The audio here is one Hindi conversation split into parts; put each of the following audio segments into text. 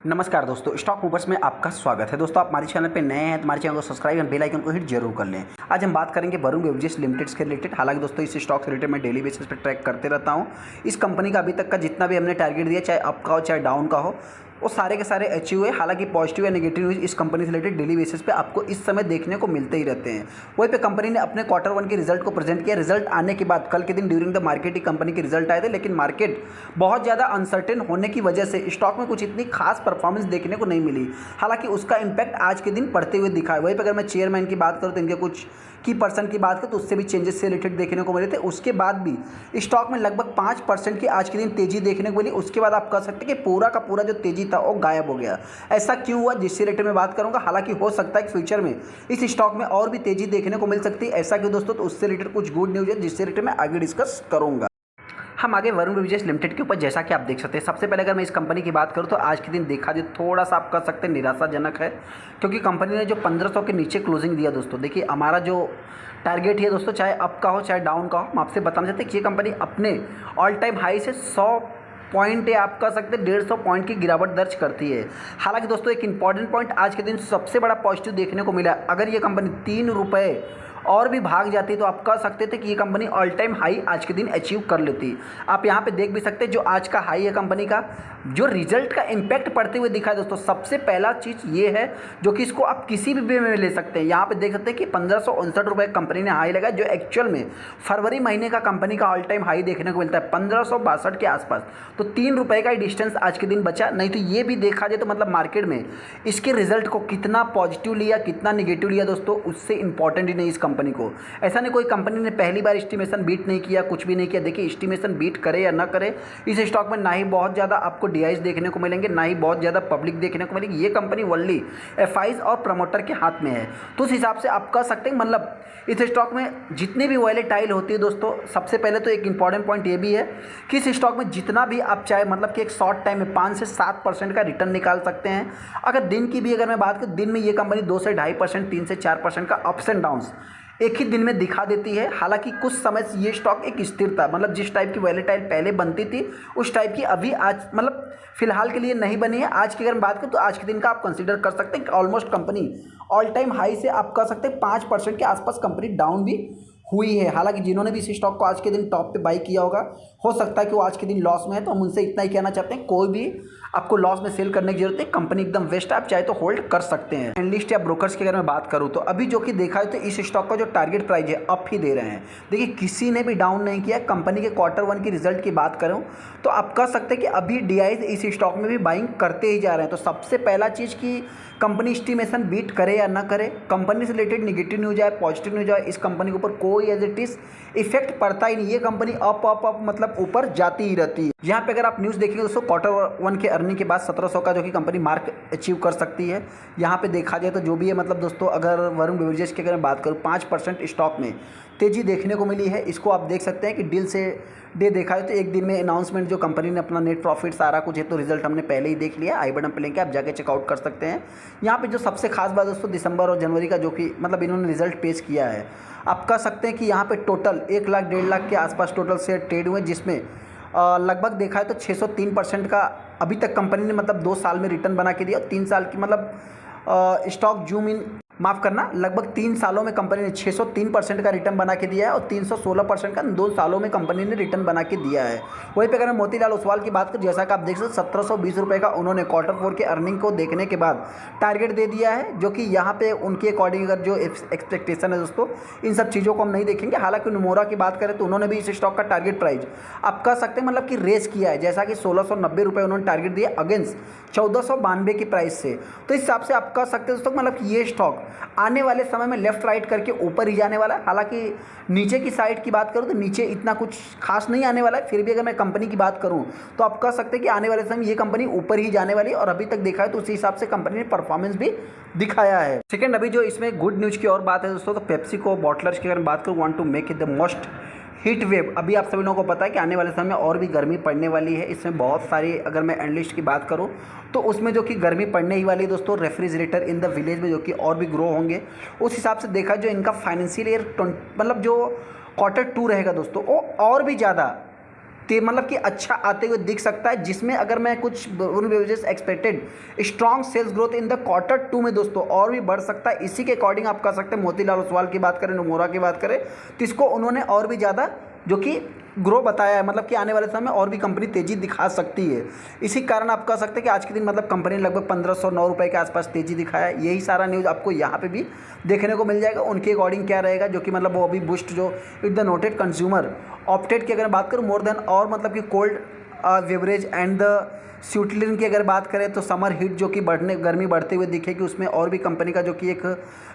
नमस्कार दोस्तों, स्टॉक मूवर्स में आपका स्वागत है। दोस्तों, आप हमारे चैनल पे नए हैं तो हमारे चैनल को सब्सक्राइब और बेल आइकन को हिट जरूर कर लें। आज हम बात करेंगे वरुण बेवरेजेस लिमिटेड के रिलेटेड। हालांकि दोस्तों, इस स्टॉक से रिलेटेड मैं डेली बेसिस पे ट्रैक करते रहता हूं। इस कंपनी का अभी तक का जितना भी हमने टारगेट दिया, चाहे अप का हो चाहे डाउन का हो, वो सारे के सारे अचीव हुए। हालांकि पॉजिटिव या नेगेटिव न्यूज़ इस कंपनी से रिलेटेड डेली बेसिस पे आपको इस समय देखने को मिलते ही रहते हैं। वहीं पे कंपनी ने अपने Q1 के रिजल्ट को प्रेजेंट किया। रिजल्ट आने के बाद कल के दिन during the market he company के रिजल्ट आए थे, लेकिन मार्केट बहुत ज़्यादा अनसर्टेन होने की वजह से स्टॉक में कुछ इतनी खास परफॉर्मेंस देखने को नहीं मिली। हालांकि उसका इम्पैक्ट आज के दिन पड़ते हुए दिखा है। वहीं पर अगर मैं चेयरमैन की बात करूँ तो इनके कुछ की पर्सन की बात करें तो उससे भी चेंजेस से रिलेटेड देखने को मिले थे। उसके बाद भी स्टॉक में लगभग 5% की आज के दिन तेजी देखने को मिली। उसके बाद आप कह सकते हैं कि पूरा का पूरा जो तेजी था वो गायब हो गया। ऐसा क्यों हुआ, जिससे रिलेटेड मैं बात करूंगा। हालांकि हो सकता है कि फ्यूचर में इस स्टॉक में और भी तेजी देखने को मिल सकती है। ऐसा क्यों दोस्तों, तो उससे रिलेटेड कुछ गुड न्यूज़ है जिससे रिलेटेड मैं आगे डिस्कस करूंगा। हम आगे वरुण बेवरेजेस लिमिटेड के ऊपर जैसा कि आप देख सकते हैं, सबसे पहले अगर मैं इस कंपनी की बात करूं तो आज के दिन देखा जाए थोड़ा सा आप कह सकते हैं निराशाजनक है, क्योंकि कंपनी ने जो 1500 के नीचे क्लोजिंग दिया दोस्तों। देखिए, हमारा जो टारगेट है दोस्तों, चाहे अप का हो चाहे डाउन का हो, हम आपसे बताना चाहते हैं कि ये कंपनी अपने ऑल टाइम हाई से 100 पॉइंट है, आप कह सकते हैं 150 पॉइंट की गिरावट दर्ज करती है। हालांकि दोस्तों, एक इंपॉर्टेंट पॉइंट आज के दिन सबसे बड़ा पॉजिटिव देखने को मिला। अगर ये कंपनी 3 रुपये और भी भाग जाती तो आप कह सकते थे कि ये कंपनी ऑल टाइम हाई आज के दिन अचीव कर लेती। आप यहाँ पे देख भी सकते हैं जो आज का हाई है कंपनी का, जो रिजल्ट का इम्पैक्ट पड़ते हुए दिखा है दोस्तों। सबसे पहला चीज़ ये है जो कि इसको आप किसी भी वे में ले सकते हैं। यहाँ पे देख सकते हैं कि 1559 रुपये कंपनी ने हाई लगाया, जो एक्चुअल में फरवरी महीने का कंपनी का ऑल टाइम हाई देखने को मिलता है 1562 के आसपास। तो 3 रुपये का ही डिस्टेंस आज के दिन बचा। नहीं तो ये भी देखा जाए तो मतलब मार्केट में इसके रिजल्ट को कितना पॉजिटिव लिया कितना निगेटिव लिया दोस्तों, उससे इंपॉर्टेंट ही नहीं इस कंपनी को। ऐसा नहीं कोई कंपनी ने पहली बार एस्टिमेशन बीट नहीं किया, कुछ भी नहीं किया। देखिए, एस्टिमेशन बीट करे या ना करे, इस स्टॉक में ना ही बहुत ज़्यादा आपको डीआईज देखने को मिलेंगे, ना ही बहुत ज़्यादा पब्लिक देखने को मिलेगी। ये कंपनी ओनली एफआईज और प्रमोटर के हाथ में है। तो उस हिसाब से आप कह सकते हैं मतलब इस स्टॉक में जितनी भी वॉलेटाइल होती है दोस्तों, सबसे पहले तो एक इंपॉर्टेंट पॉइंट ये भी है कि इस स्टॉक में जितना भी आप चाहे मतलब कि एक शॉर्ट टाइम में 5 से 7% का रिटर्न निकाल सकते हैं। अगर दिन की भी अगर मैं बात करूँ, दिन में ये कंपनी 2 से 2.5%, 3 से 4% का अप्स एंड डाउन्स एक ही दिन में दिखा देती है। हालांकि कुछ समय से ये स्टॉक एक स्थिर था, मतलब जिस टाइप की वॉलेटाइल पहले बनती थी उस टाइप की अभी आज मतलब फिलहाल के लिए नहीं बनी है। आज की अगर मैं बात करूँ तो आज के दिन का आप कंसीडर कर सकते हैं कि almost company all time high से आप कह सकते हैं 5% के आसपास कंपनी डाउन भी हुई है। हालांकि जिन्होंने भी इस स्टॉक को आज के दिन टॉप पे बाई किया होगा, हो सकता है कि वो आज के दिन लॉस में है, तो हम उनसे इतना ही कहना चाहते हैं कोई भी आपको लॉस में सेल करने की जरूरत है। कंपनी एकदम वेस्ट है, आप चाहे तो होल्ड कर सकते हैं। एनालिस्ट या ब्रोकर्स की अगर मैं बात करूं तो अभी जो कि देखा है तो इस स्टॉक का जो टारगेट प्राइस है अप ही दे रहे हैं। देखिए, किसी ने भी डाउन नहीं किया। कंपनी के Q1 की रिजल्ट की बात करूं तो आप कह सकते हैं कि अभी डीआईज इस स्टॉक में भी बाइंग करते ही जा रहे हैं। तो सबसे पहला चीज़ कि कंपनी एस्टिमेशन बीट करे या ना करे, कंपनी से रिलेटेड नेगेटिव न्यूज आए पॉजिटिव न्यूज आए, इस कंपनी के ऊपर कोई एज इट इज इफेक्ट पड़ता ही नहीं। ये कंपनी अप अप अप मतलब ऊपर जाती ही रहती है। यहाँ पे अगर आप न्यूज़ देखेंगे दोस्तों, Q1 के अर्निंग के बाद 1700 का जो कि कंपनी मार्क अचीव कर सकती है। यहाँ पे देखा जाए तो जो भी है मतलब दोस्तों, अगर वरुण बेवरेजेस की अगर मैं बात करूँ 5% स्टॉक में तेजी देखने को मिली है। इसको आप देख सकते हैं कि डील से डे देखा है तो एक दिन में अनाउंसमेंट जो कंपनी ने अपना नेट प्रॉफिट सारा कुछ है तो रिजल्ट हमने पहले ही देख लिया। आई बटन पे लिंक है, आप जाके चेकआउट कर सकते हैं। यहाँ पे जो सबसे खास बात दोस्तों, दिसंबर और जनवरी का जो कि मतलब इन्होंने रिजल्ट पेश किया है, आप कह सकते हैं कि यहाँ पे टोटल 1 लाख 1.5 लाख के आसपास टोटल शेयर ट्रेड हुए, जिसमें लगभग देखा है तो 603% का अभी तक कंपनी ने मतलब 2 साल में रिटर्न बना के दिया। 3 साल की मतलब स्टॉक जूम इन माफ़ करना, लगभग 3 सालों में कंपनी ने 603% का रिटर्न बना के दिया है और 316% का 2 सालों में कंपनी ने रिटर्न बना के दिया है। वहीं पे अगर मैं मोतीलाल ओसवाल की बात करूं, जैसा कि आप देख सकते 1720 रुपये का उन्होंने Q4 के अर्निंग को देखने के बाद टारगेट दे दिया है, जो कि यहाँ पे उनके अकॉर्डिंग अगर जो एक्सपेक्टेशन है दोस्तों, इन सब चीज़ों को हम नहीं देखेंगे। हालांकि नोमोरा की बात करें तो उन्होंने भी इस स्टॉक का टारगेट प्राइस आप कह सकते हैं मतलब कि रेस किया है, जैसा कि 1690 रुपये उन्होंने टारगेट दिया अगेंस्ट 1492 की प्राइस से। तो इस हिसाब से आप कह सकते हैं दोस्तों मतलब कि ये स्टॉक आने वाले समय में लेफ्ट राइट करके ऊपर ही जाने वाला है। हालांकि नीचे की साइड की बात करूं तो नीचे इतना कुछ खास नहीं आने वाला है। फिर भी अगर मैं कंपनी की बात करूं तो आप कह सकते हैं कि आने वाले समय में ये कंपनी ऊपर ही जाने वाली है, और अभी तक देखा है तो उसी हिसाब से कंपनी ने परफॉर्मेंस भी दिखाया है। सेकंड, अभी जो इसमें गुड न्यूज़ की और बात है दोस्तों, तो पेप्सी को बॉटलर्स की अगर बात करूँ, want to make it the most heat wave. अभी आप सभी लोगों को पता है कि आने वाले समय में और भी गर्मी पड़ने वाली है। इसमें बहुत सारी अगर मैं एनालिस्ट की बात करूं तो उसमें जो कि गर्मी पड़ने ही वाली है दोस्तों, रेफ्रिजरेटर इन द विलेज में जो कि और भी ग्रो होंगे। उस हिसाब से देखा जो इनका फाइनेंशियल ईयर मतलब जो Q2 रहेगा दोस्तों, वो और भी ज़्यादा मतलब कि अच्छा आते हुए दिख सकता है, जिसमें अगर मैं कुछ Varun Beverages expected strong sales growth in the Q2 में दोस्तों और भी बढ़ सकता है। इसी के अकॉर्डिंग आप कह सकते हैं मोतीलाल ओसवाल की बात करें, नोमोरा की बात करें, तो इसको उन्होंने और भी ज़्यादा जो कि ग्रो बताया है, मतलब कि आने वाले समय में और भी कंपनी तेज़ी दिखा सकती है। इसी कारण आप कह सकते हैं कि आज के दिन मतलब कंपनी ने लगभग 1509 रुपये के आसपास तेज़ी दिखाया है। यही सारा न्यूज़ आपको यहाँ पे भी देखने को मिल जाएगा। उनके अकॉर्डिंग क्या रहेगा, जो कि मतलब वो अभी बूस्ट जो it the noted consumer opted की अगर बात करूँ मोर देन, और मतलब कि कोल्ड बेवरेज एंड द स्यूटलिन की अगर बात करें तो समर हीट जो कि गर्मी बढ़ते हुए दिखेगी, उसमें और भी कंपनी का जो कि एक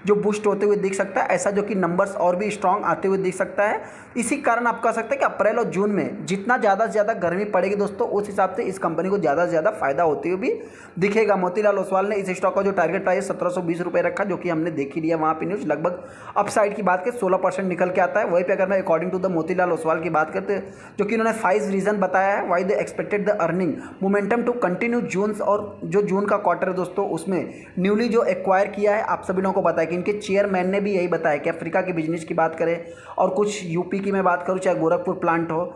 जो बूस्ट होते हुए दिख सकता है, ऐसा जो कि नंबर्स और भी स्ट्रांग आते हुए दिख सकता है। इसी कारण आप कह सकते हैं कि अप्रैल और जून में जितना ज़्यादा से ज़्यादा गर्मी पड़ेगी दोस्तों, उस हिसाब से इस कंपनी को ज़्यादा से ज़्यादा फायदा होते हुए भी दिखेगा। मोतीलाल ओसवाल ने इस स्टॉक का जो टारगेट प्राइस 1720 रुपये रखा, जो कि हमने देख ही लिया वहाँ पे न्यूज़, लगभग अपसाइड की बात करें 16% निकल के आता है। वहीं पर अगर मैं according to the Motilal Oswal की बात करते, जो कि इन्होंने 5 रीज़न बताया है why they expected the earning momentum to continue June, और जो जून का क्वार्टर है दोस्तों उसमें न्यूली जो एक्वायर किया है, आप सभी लोगों को पता है कि इनके चेयरमैन ने भी यही बताया कि अफ्रीका के बिजनेस की बात करें और कुछ यूपी की मैं बात करूं, चाहे गोरखपुर प्लांट हो,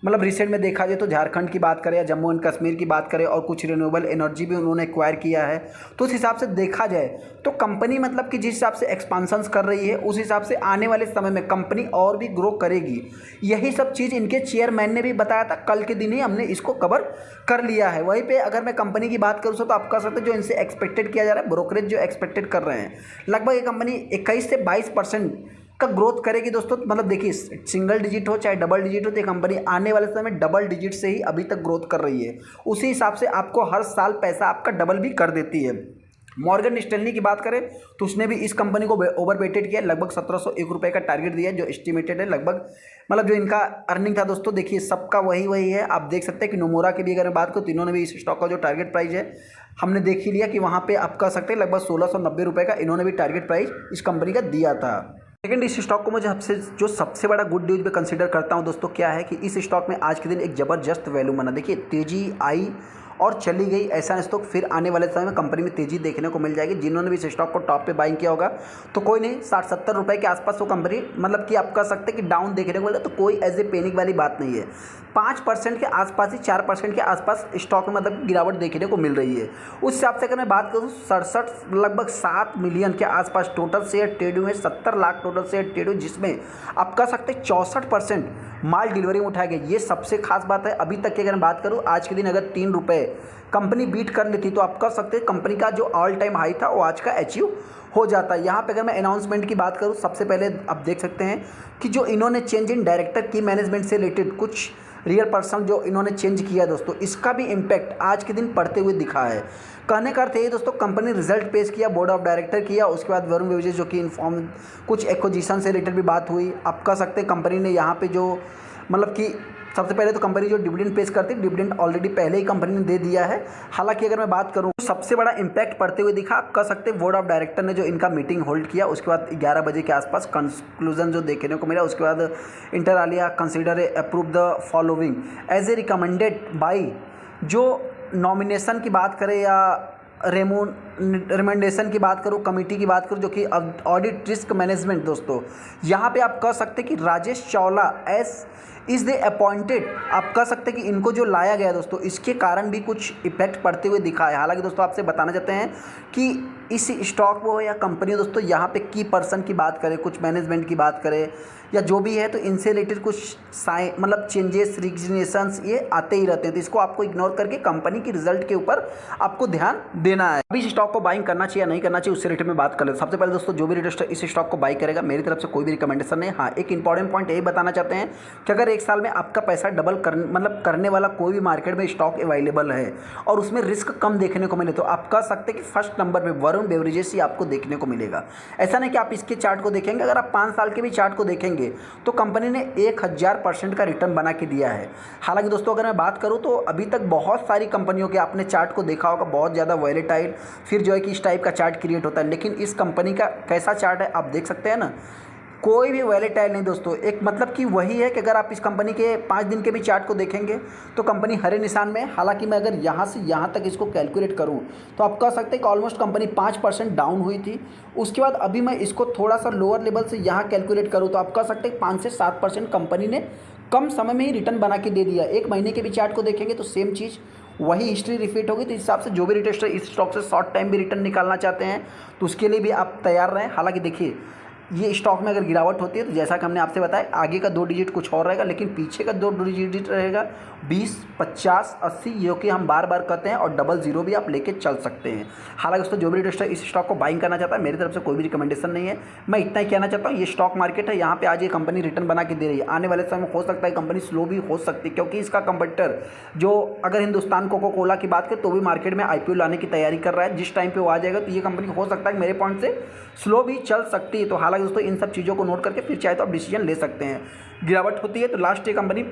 मतलब रिसेंट में देखा जाए तो झारखंड की बात करें या जम्मू एंड कश्मीर की बात करें, और कुछ रिन्यूएबल एनर्जी भी उन्होंने एक्वायर किया है। तो उस हिसाब से देखा जाए तो कंपनी मतलब कि जिस हिसाब से एक्सपांसन्स कर रही है, उस हिसाब से आने वाले समय में कंपनी और भी ग्रो करेगी। यही सब चीज़ इनके चेयरमैन ने भी बताया था, कल के दिन ही हमने इसको कवर कर लिया है। वहीं पे अगर मैं कंपनी की बात करूँ तो आप कह सकते हैं जो इनसे एक्सपेक्टेड किया जा रहा है, ब्रोकरेज जो एक्सपेक्टेड कर रहे हैं, लगभग ये कंपनी 21 से 22% का ग्रोथ करेगी दोस्तों। मतलब देखिए, सिंगल डिजिट हो चाहे डबल डिजिट हो, तो ये कंपनी आने वाले समय में डबल डिजिट से ही अभी तक ग्रोथ कर रही है। उसी हिसाब से आपको हर साल पैसा आपका डबल भी कर देती है। मॉर्गन स्टैनली की बात करें तो उसने भी इस कंपनी को ओवरवेटेड किया, लगभग 1701 रुपये का टारगेट दिया, जो एस्टिमेटेड है लगभग, मतलब जो इनका अर्निंग था दोस्तों, देखिए सबका वही है। आप देख सकते हैं कि नोमोरा की भी अगर मैं बात करूँ तो इन्होंने भी इस स्टॉक का जो टारगेट प्राइस है हमने देख ही लिया कि वहाँ पे आप कह सकते हैं लगभग 1690 रुपये का इन्होंने भी टारगेट प्राइस इस कंपनी का दिया था। सेकेंड, इस स्टॉक को मुझे जो सबसे बड़ा गुड न्यूज़ में कंसीडर करता हूं दोस्तों, क्या है कि इस स्टॉक में आज के दिन एक ज़बरदस्त वैल्यू बना। देखिए तेज़ी आई और चली गई, ऐसा नहीं तो फिर आने वाले समय में कंपनी में तेज़ी देखने को मिल जाएगी। जिन्होंने भी इस स्टॉक को टॉप पे बाइंग किया होगा तो कोई नहीं, 60-70 रुपये के आसपास वो कंपनी मतलब कि आप कह सकते हैं कि डाउन देखने को मिलेगा, तो कोई एज ए पैनिक वाली बात नहीं है। 5% के आसपास ही 4% के आसपास स्टॉक में मतलब गिरावट देखने को मिल रही है। उस हिसाब से अगर मैं बात करूँ 67 लगभग 7 मिलियन के आसपास टोटल शेयर ट्रेड हुए, 70 लाख टोटल शेयर ट्रेड हुए, जिसमें आप कह सकते हैं 64% माल डिलीवरी में उठाया गया। ये सबसे खास बात है। अभी तक की अगर मैं बात करूँ आज के दिन अगर 3 रुपये कंपनी बीट कर लेती तो आप कह सकते हैं कंपनी का जो ऑल टाइम हाई था वो आज का अचीव हो जाता है। यहाँ पे अगर मैं अनाउंसमेंट की बात करूँ, सबसे पहले आप देख सकते हैं कि जो इन्होंने चेंज इन डायरेक्टर की मैनेजमेंट से रिलेटेड कुछ रियल पर्सन जो इन्होंने चेंज किया दोस्तों, इसका भी इम्पैक्ट आज के दिन पड़ते हुए दिखा है। कहने का अर्थ है दोस्तों, कंपनी रिजल्ट पेश किया, बोर्ड ऑफ डायरेक्टर किया, उसके बाद वरुण बेवरेजेस जो कि इन्फॉर्म कुछ एक्विजिशन से रिलेटेड भी बात हुई। आप कह सकते हैं कंपनी ने यहाँ पे जो मतलब कि सबसे पहले तो कंपनी जो डिविडेंड पेश करती है, डिविडेंड ऑलरेडी पहले ही कंपनी ने दे दिया है। हालांकि अगर मैं बात करूं तो सबसे बड़ा इंपैक्ट पड़ते हुए दिखा, आप कह सकते हैं बोर्ड ऑफ डायरेक्टर ने जो इनका मीटिंग होल्ड किया, उसके बाद 11 बजे के आसपास कंक्लूजन जो देखने को मिला, उसके बाद inter alia consider approve the following as a recommended by, जो नॉमिनेशन की बात करें या रिकमेंडेशन की बात करूँ, कमेटी की बात करूँ जो कि ऑडिट रिस्क मैनेजमेंट दोस्तों, यहाँ पे आप कह सकते हैं कि Rajesh Chawla S is they appointed. आप कह सकते हैं कि इनको जो लाया गया दोस्तों, इसके कारण भी कुछ इफेक्ट पड़ते हुए दिखा है। हालांकि दोस्तों आपसे बताना चाहते हैं कि इस स्टॉक को या कंपनी दोस्तों यहाँ पे की पर्सन की बात करें, कुछ मैनेजमेंट की बात करें या जो भी है, तो इनसे रिलेटेड कुछ मतलब चेंजेस रिजिग्नेशंस ये आते ही रहते हैं। तो इसको आपको इग्नोर करके कंपनी की रिजल्ट के ऊपर आपको ध्यान देना है। अभी इस स्टॉक को बाइंग करना चाहिए या नहीं करना चाहिए, उससे रिलेटेड में बात कर ले। सबसे पहले दोस्तों जो भी रिटेलर इस स्टॉक को बाई करेगा, मेरी तरफ से कोई भी रिकमेंडेशन नहीं। हाँ, एक इंपॉर्टेंट पॉइंट यही बताना चाहते हैं कि अगर एक साल में आपका पैसा डबल करने वाला कोई भी मार्केट में स्टॉक अवेलेबल है और उसमें रिस्क कम देखने को मिले, तो आप कह सकते हैं कि फर्स्ट नंबर पर वरुण बेवरेजेस ही आपको देखने को मिलेगा। ऐसा नहीं कि आप इसके चार्ट को देखेंगे, अगर आप 5 साल के भी चार्ट को देखेंगे तो कंपनी ने 1000% का रिटर्न बना के दिया है। हालांकि दोस्तों अगर मैं बात करूं तो अभी तक बहुत सारी कंपनियों के आपने चार्ट को देखा होगा, बहुत ज़्यादा वॉलेटाइल फिर जो है कि इस टाइप का चार्ट क्रिएट होता है, लेकिन इस कंपनी का कैसा चार्ट है आप देख सकते हैं ना, कोई भी वॉलेटाइल नहीं दोस्तों। एक मतलब कि वही है कि अगर आप इस कंपनी के 5 दिन के भी चार्ट को देखेंगे तो कंपनी हरे निशान में। हालांकि मैं अगर यहाँ से यहाँ तक इसको कैलकुलेट करूँ तो आप कह सकते हैं कि ऑलमोस्ट कंपनी 5% डाउन हुई थी। उसके बाद अभी मैं इसको थोड़ा सा लोअर लेवल से यहाँ कैलकुलेट करूँ तो आप कह सकते हैं 5 से 7% कंपनी ने कम समय में ही रिटर्न बना के दे दिया। 1 महीने के भी चार्ट को देखेंगे तो सेम चीज़ वही हिस्ट्री रिपीट होगी। तो इस हिसाब से जो भी रिटेस्टर इस स्टॉक से शॉर्ट टाइम भी रिटर्न निकालना चाहते हैं तो उसके लिए भी आप तैयार रहें। हालांकि देखिए ये स्टॉक में अगर गिरावट होती है तो जैसा कि हमने आपसे बताया आगे का 2 डिजिट कुछ और रहेगा, लेकिन पीछे का 2 डिजिट रहेगा 20, 50, 80, जो कि हम बार बार कहते हैं, और 00 भी आप लेके चल सकते हैं। हालांकि दोस्तों जो भी इन्वेस्टर इस स्टॉक को बाइंग करना चाहता है, मेरी तरफ से कोई भी रिकमेंडेशन नहीं है। मैं इतना ही कहना चाहता हूँ, ये स्टॉक मार्केट है, यहाँ पे आज ये कंपनी रिटर्न बना के दे रही है। आने वाले समय में हो सकता है कंपनी स्लो भी हो सकती है, क्योंकि इसका कंपटीटर जो अगर हिंदुस्तान कोको कोला की बात करें तो भी मार्केट में IPO लाने की तैयारी कर रहा है। जिस टाइम पे वो आ जाएगा तो ये कंपनी हो सकता है मेरे पॉइंट से स्लो भी चल सकती है। तो हालांकि दोस्तों इन सब चीज़ों को नोट करके फिर चाहे तो आप डिसीजन ले सकते हैं। गिरावट होती है तो लास्ट ये कंपनी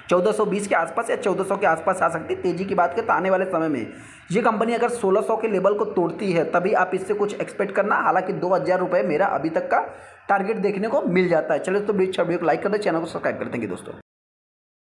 1420 के आसपास या 1400 के आसपास आ सकती है। तेजी की बात करें तो आने वाले समय में ये कंपनी अगर 1600 के लेवल को तोड़ती है तभी आप इससे कुछ एक्सपेक्ट करना। हालांकि 2000 रुपये मेरा अभी तक का टारगेट देखने को मिल जाता है। चलिए तो वीडियो को लाइक कर दें, चैनल को सब्सक्राइब कर देंगे दोस्तों।